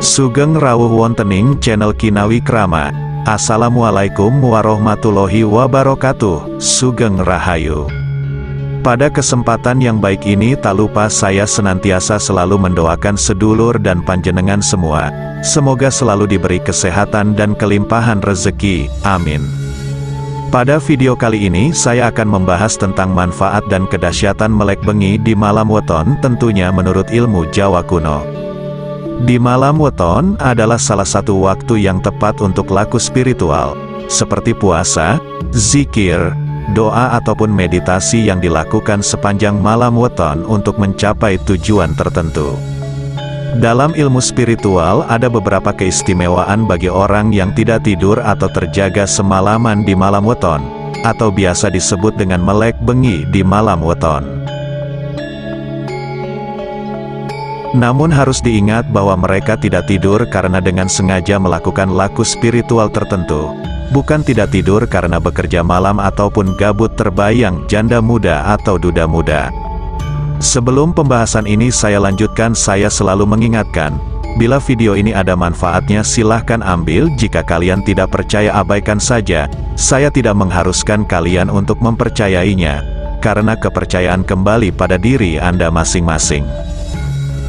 Sugeng rawuh wontening channel Kinawi Krama. Assalamualaikum warahmatullahi wabarakatuh. Sugeng Rahayu. Pada kesempatan yang baik ini tak lupa saya senantiasa selalu mendoakan sedulur dan panjenengan semua. Semoga selalu diberi kesehatan dan kelimpahan rezeki. Amin. Pada video kali ini saya akan membahas tentang manfaat dan kedahsyatan melek bengi di malam weton, tentunya menurut ilmu Jawa kuno. Di malam weton adalah salah satu waktu yang tepat untuk laku spiritual, seperti puasa, zikir, doa ataupun meditasi yang dilakukan sepanjang malam weton untuk mencapai tujuan tertentu. Dalam ilmu spiritual ada beberapa keistimewaan bagi orang yang tidak tidur atau terjaga semalaman di malam weton, atau biasa disebut dengan melek bengi di malam weton. Namun harus diingat bahwa mereka tidak tidur karena dengan sengaja melakukan laku spiritual tertentu, bukan tidak tidur karena bekerja malam ataupun gabut terbayang janda muda atau duda muda. Sebelum pembahasan ini saya lanjutkan, saya selalu mengingatkan, bila video ini ada manfaatnya silahkan ambil, jika kalian tidak percaya abaikan saja. Saya tidak mengharuskan kalian untuk mempercayainya, karena kepercayaan kembali pada diri Anda masing-masing.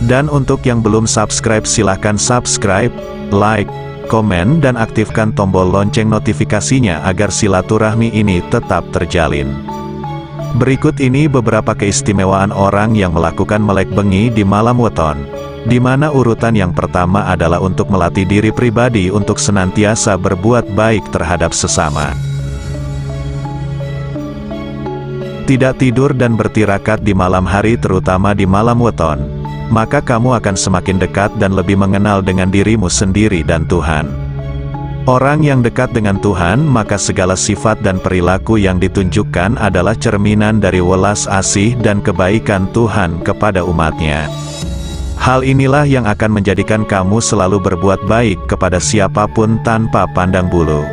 Dan untuk yang belum subscribe silahkan subscribe, like, komen dan aktifkan tombol lonceng notifikasinya agar silaturahmi ini tetap terjalin. Berikut ini beberapa keistimewaan orang yang melakukan melek bengi di malam weton, di mana urutan yang pertama adalah untuk melatih diri pribadi untuk senantiasa berbuat baik terhadap sesama. Tidak tidur dan bertirakat di malam hari, terutama di malam weton, maka kamu akan semakin dekat dan lebih mengenal dengan dirimu sendiri dan Tuhan. Orang yang dekat dengan Tuhan, maka segala sifat dan perilaku yang ditunjukkan adalah cerminan dari welas asih dan kebaikan Tuhan kepada umatnya. Hal inilah yang akan menjadikan kamu selalu berbuat baik kepada siapapun tanpa pandang bulu.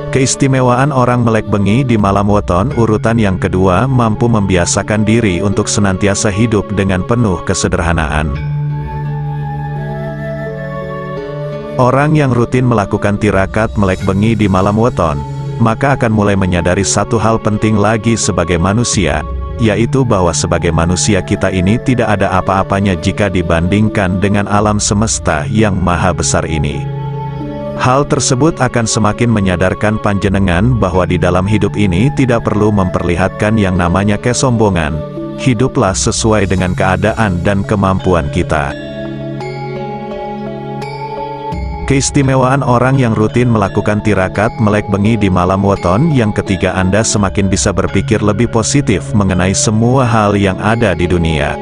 Keistimewaan orang melek bengi di malam weton, urutan yang kedua, mampu membiasakan diri untuk senantiasa hidup dengan penuh kesederhanaan. Orang yang rutin melakukan tirakat melek bengi di malam weton, maka akan mulai menyadari satu hal penting lagi sebagai manusia, yaitu bahwa sebagai manusia kita ini tidak ada apa-apanya jika dibandingkan dengan alam semesta yang maha besar ini. Hal tersebut akan semakin menyadarkan panjenengan bahwa di dalam hidup ini tidak perlu memperlihatkan yang namanya kesombongan. Hiduplah sesuai dengan keadaan dan kemampuan kita. Keistimewaan orang yang rutin melakukan tirakat melek bengi di malam weton yang ketiga, Anda semakin bisa berpikir lebih positif mengenai semua hal yang ada di dunia.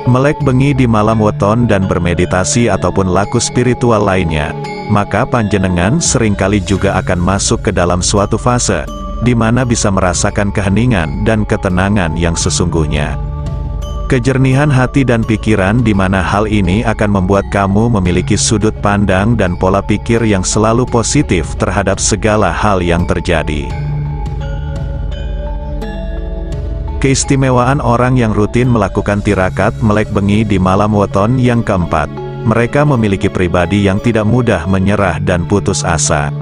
Melek bengi di malam weton dan bermeditasi ataupun laku spiritual lainnya, maka panjenengan seringkali juga akan masuk ke dalam suatu fase, di mana bisa merasakan keheningan dan ketenangan yang sesungguhnya. Kejernihan hati dan pikiran, di mana hal ini akan membuat kamu memiliki sudut pandang dan pola pikir yang selalu positif terhadap segala hal yang terjadi. Keistimewaan orang yang rutin melakukan tirakat melek bengi di malam weton yang keempat, mereka memiliki pribadi yang tidak mudah menyerah dan putus asa.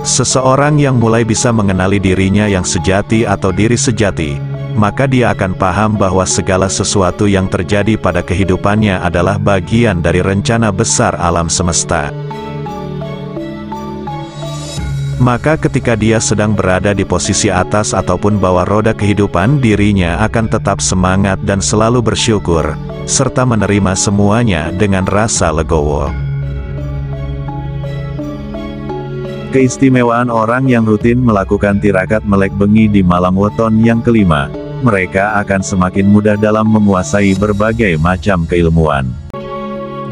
Seseorang yang mulai bisa mengenali dirinya yang sejati atau diri sejati, maka dia akan paham bahwa segala sesuatu yang terjadi pada kehidupannya adalah bagian dari rencana besar alam semesta. Maka ketika dia sedang berada di posisi atas ataupun bawah roda kehidupan, dirinya akan tetap semangat dan selalu bersyukur, serta menerima semuanya dengan rasa legowo. Keistimewaan orang yang rutin melakukan tirakat melek bengi di malam weton yang kelima, mereka akan semakin mudah dalam menguasai berbagai macam keilmuan.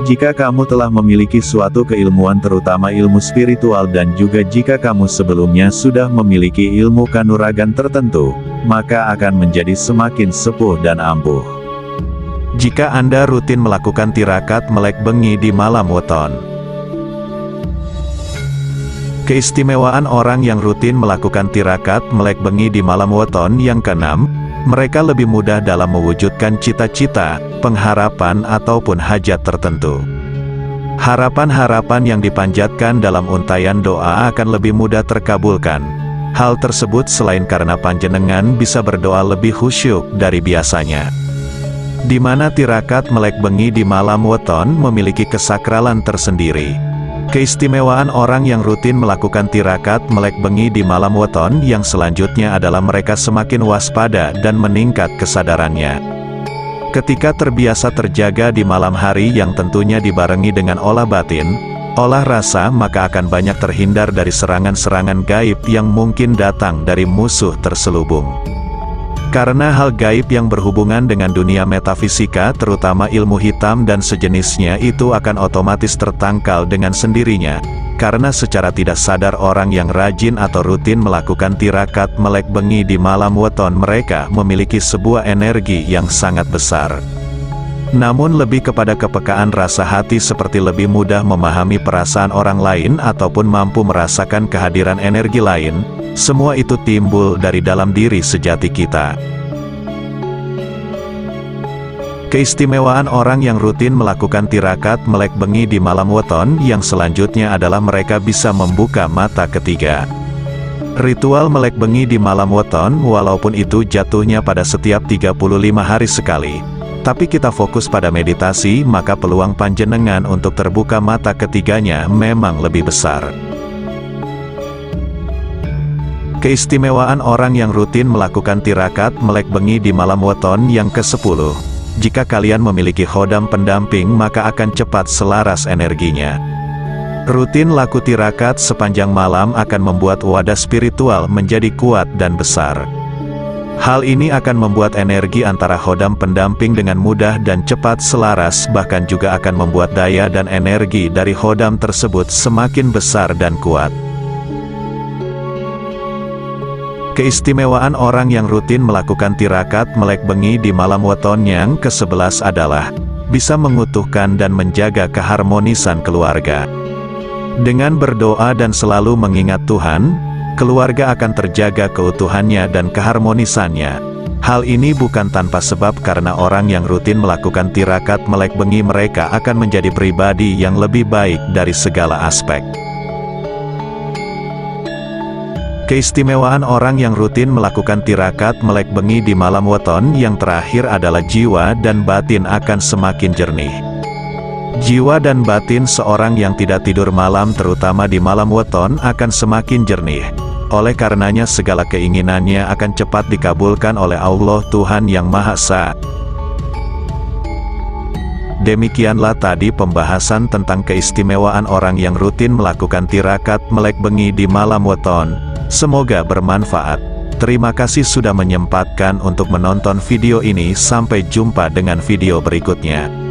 Jika kamu telah memiliki suatu keilmuan, terutama ilmu spiritual, dan juga jika kamu sebelumnya sudah memiliki ilmu kanuragan tertentu, maka akan menjadi semakin sepuh dan ampuh. Jika Anda rutin melakukan tirakat melek bengi di malam weton. Keistimewaan orang yang rutin melakukan tirakat melek bengi di malam weton yang keenam, Mereka lebih mudah dalam mewujudkan cita-cita, pengharapan ataupun hajat tertentu. Harapan-harapan yang dipanjatkan dalam untayan doa akan lebih mudah terkabulkan. Hal tersebut selain karena panjenengan bisa berdoa lebih khusyuk dari biasanya. Di mana tirakat melek bengi di malam weton memiliki kesakralan tersendiri. Keistimewaan orang yang rutin melakukan tirakat melek bengi di malam weton yang selanjutnya adalah mereka semakin waspada dan meningkat kesadarannya. Ketika terbiasa terjaga di malam hari yang tentunya dibarengi dengan olah batin, olah rasa, maka akan banyak terhindar dari serangan-serangan gaib yang mungkin datang dari musuh terselubung. Karena hal gaib yang berhubungan dengan dunia metafisika, terutama ilmu hitam dan sejenisnya, itu akan otomatis tertangkal dengan sendirinya. Karena secara tidak sadar orang yang rajin atau rutin melakukan tirakat melek bengi di malam weton, mereka memiliki sebuah energi yang sangat besar. Namun lebih kepada kepekaan rasa hati, seperti lebih mudah memahami perasaan orang lain ataupun mampu merasakan kehadiran energi lain. Semua itu timbul dari dalam diri sejati kita. Keistimewaan orang yang rutin melakukan tirakat melek bengi di malam weton yang selanjutnya adalah mereka bisa membuka mata ketiga. Ritual melek bengi di malam weton, walaupun itu jatuhnya pada setiap 35 hari sekali, tapi kita fokus pada meditasi, maka peluang panjenengan untuk terbuka mata ketiganya memang lebih besar. Keistimewaan orang yang rutin melakukan tirakat melek bengi di malam weton yang ke-10. Jika kalian memiliki khodam pendamping, maka akan cepat selaras energinya. Rutin laku tirakat sepanjang malam akan membuat wadah spiritual menjadi kuat dan besar. Hal ini akan membuat energi antara khodam pendamping dengan mudah dan cepat selaras, bahkan juga akan membuat daya dan energi dari khodam tersebut semakin besar dan kuat. Keistimewaan orang yang rutin melakukan tirakat melek bengi di malam weton yang ke-11 adalah bisa mengutuhkan dan menjaga keharmonisan keluarga. Dengan berdoa dan selalu mengingat Tuhan, keluarga akan terjaga keutuhannya dan keharmonisannya. Hal ini bukan tanpa sebab, karena orang yang rutin melakukan tirakat melek bengi mereka akan menjadi pribadi yang lebih baik dari segala aspek. Keistimewaan orang yang rutin melakukan tirakat melek bengi di malam weton yang terakhir adalah jiwa dan batin akan semakin jernih. Jiwa dan batin seorang yang tidak tidur malam, terutama di malam weton, akan semakin jernih. Oleh karenanya segala keinginannya akan cepat dikabulkan oleh Allah Tuhan Yang Maha Esa. Demikianlah tadi pembahasan tentang keistimewaan orang yang rutin melakukan tirakat melek bengi di malam weton. Semoga bermanfaat. Terima kasih sudah menyempatkan untuk menonton video ini. Sampai jumpa dengan video berikutnya.